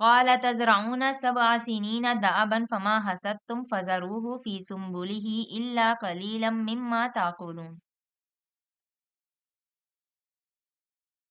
قال تزرعون سبع سنين دأبا فما حصدتم فذروه في سنبله إلا قليلا مما تأكلون।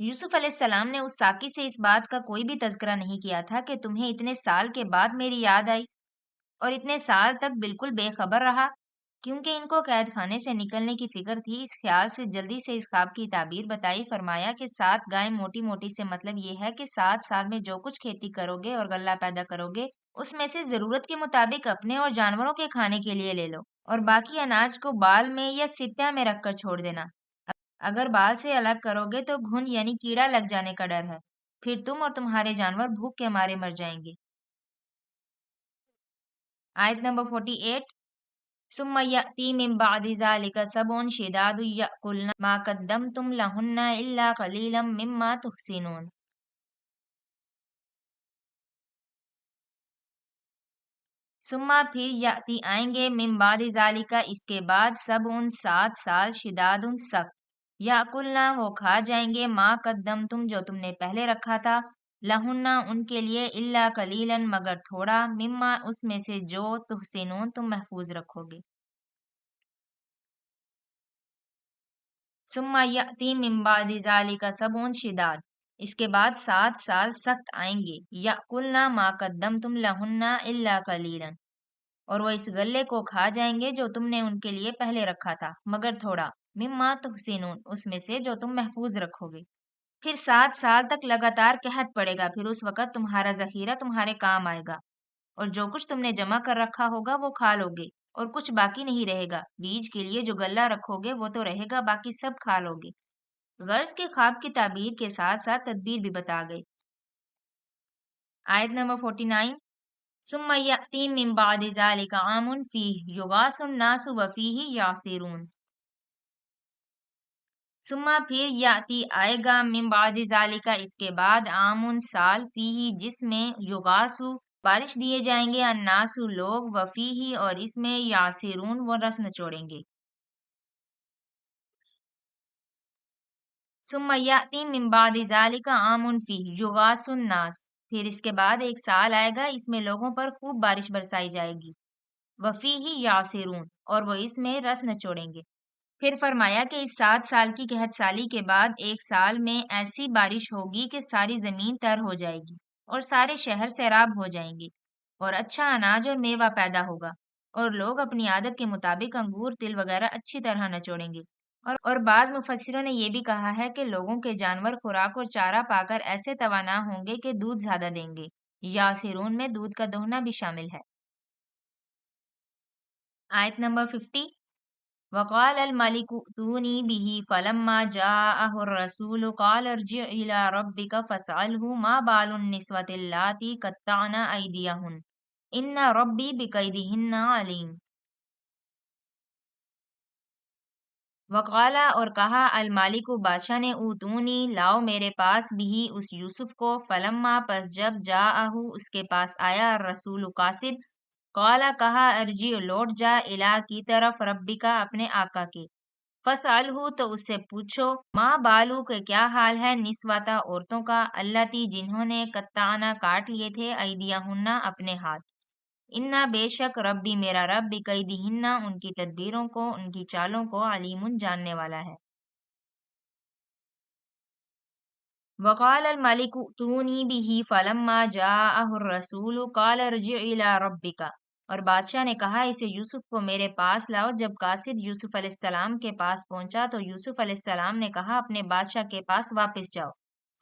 یوسف علیہ السلام نے اس ساقی سے اس بات کا کوئی بھی تذکرہ نہیں کیا تھا کہ تمہیں اتنے سال کے بعد میری یاد آئی اور اتنے سال تک بالکل بے خبر رہا، کیونکہ ان کو قید خانے سے نکلنے کی فکر تھی۔ اس خیال سے جلدی سے اس خواب کی تعبیر بتائی، فرمایا کہ 7 گائیں موٹی موٹی سے مطلب یہ ہے کہ 7 سال میں جو کچھ کھیتی کرو گے اور غلہ پیدا کرو گے اس میں سے ضرورت کے مطابق اپنے اور جانوروں کے کھانے کے لیے لے لو، اور باقی اناج کو بال میں یا سپیاں میں رکھ کر چھوڑ دینا۔ اگر بال سے الگ کرو گے تو گھن یعنی کیڑا لگ جانے کا ڈر ہے، پھر تم اور تمہارے جانور بھوک کے مارے مر جائیں گے۔ آیت نمبر 48، ثم یأتی من بعد ذلك سبع شداد یأکلن ما قدمتم لہن الا قلیلا مما تحسنون۔ ثم پھر یاتی آئیں گے من بعد ذالک اس کے بعد 7 سال شداد سخت، یاکلنا وہ کھا جائیں گے ما قدم تم جو تم نے پہلے رکھا تھا، لہنا ان کے لیے الا قلیلا مگر تھوڑا، مما اس میں سے جو تحسنون تم محفوظ رکھو گے۔ ثم یاتی من بعد ذالک سبع شداد اس کے بعد 7 سال سخت آئیں گے، یاکلنا ما قدم تم لہنا الا قلیلا اور وہ اس غلے کو کھا جائیں گے جو تم نے ان کے لیے پہلے رکھا تھا مگر تھوڑا، مما تحسنون اس میں سے جو تم محفوظ رکھو گے۔ پھر 7 سال تک لگاتار قحط پڑے گا، پھر اس وقت تمہارا ذخیرہ تمہارے کام آئے گا اور جو کچھ تم نے جمع کر رکھا ہوگا وہ کھا لو گے اور کچھ باقی نہیں رہے گا، بیج کے لیے جو غلہ رکھو گے وہ تو رہے گا، باقی سب کھا لو گے۔ غرض کے خواب کی تعبیر کے ساتھ ساتھ تدبیر بھی بتا گئی۔ آیت نمبر 49، ثم یأتی من بعد ذلك عام فیہ یغاث الناس وفیہ یعصرون۔ ثم پھر یاتی آئے گا من بعد ذالک اس کے بعد عام سال فیہ جس میں یغاثو بارش دیے جائیں گے، الناس لوگ، وفیہ اور اس میں یعصرون وہ رس نچوڑیں گے۔ ثم یاتی من بعد ذالک عام فیہ یغاث الناس پھر اس کے بعد ایک سال آئے گا اس میں لوگوں پر خوب بارش برسائی جائے گی، وفیہ یعصرون اور وہ اس میں رس نچوڑیں گے۔ پھر فرمایا کہ اس 7 سال کی قحط سالی کے بعد ایک سال میں ایسی بارش ہوگی کہ ساری زمین تر ہو جائے گی اور سارے شہر سیراب ہو جائیں گے اور اچھا اناج اور میوہ پیدا ہوگا اور لوگ اپنی عادت کے مطابق انگور تل وغیرہ اچھی طرح نچوڑیں گے۔ اور بعض مفسروں نے یہ بھی کہا ہے کہ لوگوں کے جانور خوراک اور چارہ پا کر ایسے توانا ہوں گے کہ دودھ زیادہ دیں گے، یا سیرون میں دودھ کا دوہنا بھی شامل ہے۔ آیت نمبر 50، وقال الملك ائتوني به فلما جاءه الرسول قال ارجع إلى ربك فاسأله ما بال النسوة اللاتي قطعن أيديهن إن ربي بكيدهن عليم۔ وقالا اور کہا المالک بادشاہ نے اوتونی لاؤ میرے پاس بھی اس یوسف کو، فلما پس جب جاءہ اس کے پاس آیا الرسول قاصد، قالا کہا ارجع لوٹ جا الہ کی طرف ربی کا اپنے آقا کے، فسألہ تو اس سے پوچھو، ما بالو کہ کیا حال ہے، نسواتا عورتوں کا، اللتی جنہوں نے قطعنا کاٹ لیے تھے، ایدیہن اپنے ہاتھ، انا بے شک ربی میرا رب بکیدہن ان کی تدبیروں کو، ان کی چالوں کو، علیم جاننے والا ہے۔ وقال الملك ائتوني به فلما جاءه الرسول قال ارجع الى ربك اور بادشاہ نے کہا اسے یوسف کو میرے پاس لاؤ۔ جب قاصد یوسف علیہ السلام کے پاس پہنچا تو یوسف علیہ السلام نے کہا اپنے بادشاہ کے پاس واپس جاؤ،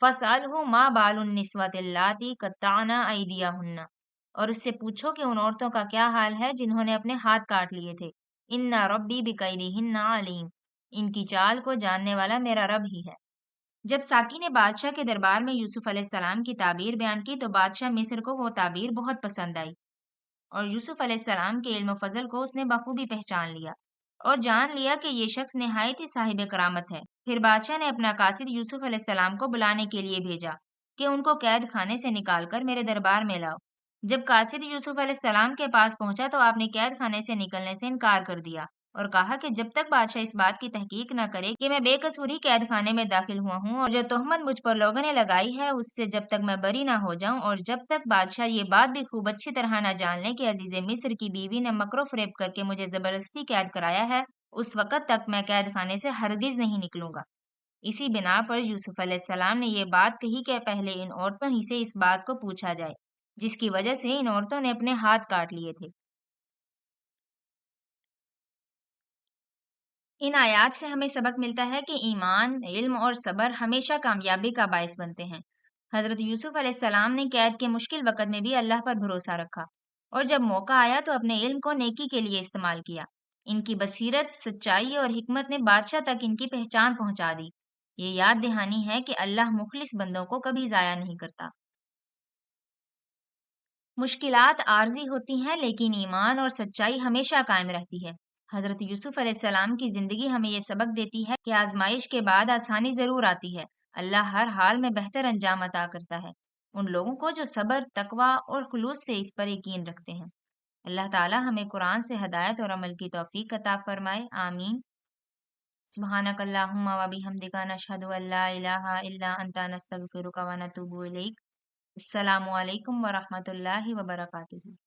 فاسألہ ما بال النسوة اللاتي قطعن أيديهن اور اس سے پوچھو کہ ان عورتوں کا کیا حال ہے جنہوں نے اپنے ہاتھ کاٹ لیے تھے، ان ربی بکیدہن علیم ان کی چال کو جاننے والا میرا رب ہی ہے۔ جب ساقی نے بادشاہ کے دربار میں یوسف علیہ السلام کی تعبیر بیان کی تو بادشاہ مصر کو وہ تعبیر بہت پسند آئی اور یوسف علیہ السلام کے علم و فضل کو اس نے بخوبی پہچان لیا اور جان لیا کہ یہ شخص نہایت ہی صاحب کرامت ہے۔ پھر بادشاہ نے اپنا قاصد یوسف علیہ السلام کو بلانے کے لیے بھیجا کہ ان کو قید خانے سے نکال کر میرے دربار میں لاؤ۔ جب قاصد یوسف علیہ السلام کے پاس پہنچا تو آپ نے قید خانے سے نکلنے سے انکار کر دیا اور کہا کہ جب تک بادشاہ اس بات کی تحقیق نہ کرے کہ میں بے قصوری قید خانے میں داخل ہوا ہوں اور جو تہمت مجھ پر لوگوں نے لگائی ہے اس سے جب تک میں بری نہ ہو جاؤں، اور جب تک بادشاہ یہ بات بھی خوب اچھی طرح نہ جان لے کہ عزیز مصر کی بیوی نے مکر و فریب کر کے مجھے زبردستی قید کرایا ہے، اس وقت تک میں قید خانے سے ہرگز نہیں نکلوں گا۔ اسی بنا پر یوسف علیہ السلام نے یہ بات کہی کہ پہلے ان عورتوں ہی سے اس بات کو پوچھا جائے، جس کی وجہ سے ان عورتوں نے اپنے ہاتھ کاٹ لیے تھے۔ ان آیات سے ہمیں سبق ملتا ہے کہ ایمان، علم اور صبر ہمیشہ کامیابی کا باعث بنتے ہیں۔ حضرت یوسف علیہ السلام نے قید کے مشکل وقت میں بھی اللہ پر بھروسہ رکھا، اور جب موقع آیا تو اپنے علم کو نیکی کے لیے استعمال کیا۔ ان کی بصیرت، سچائی اور حکمت نے بادشاہ تک ان کی پہچان پہنچا دی۔ یہ یاد دہانی ہے کہ اللہ مخلص بندوں کو کبھی ضائع نہیں کرتا۔ مشکلات عارضی ہوتی ہیں لیکن ایمان اور سچائی ہمیشہ قائم رہتی ہے۔ حضرت یوسف علیہ السلام کی زندگی ہمیں یہ سبق دیتی ہے کہ آزمائش کے بعد آسانی ضرور آتی ہے۔ اللہ ہر حال میں بہتر انجام عطا کرتا ہے ان لوگوں کو جو صبر، تقوی اور خلوص سے اس پر یقین رکھتے ہیں۔ اللہ تعالی ہمیں قرآن سے ہدایت اور عمل کی توفیق عطا فرمائے، آمین۔ سبحانک اللہم و بحمدک، نشہد ان لا الہ الا انت، نستغفرک و نتوب الیک۔ السلام علیکم ورحمۃ اللہ وبرکاتہ۔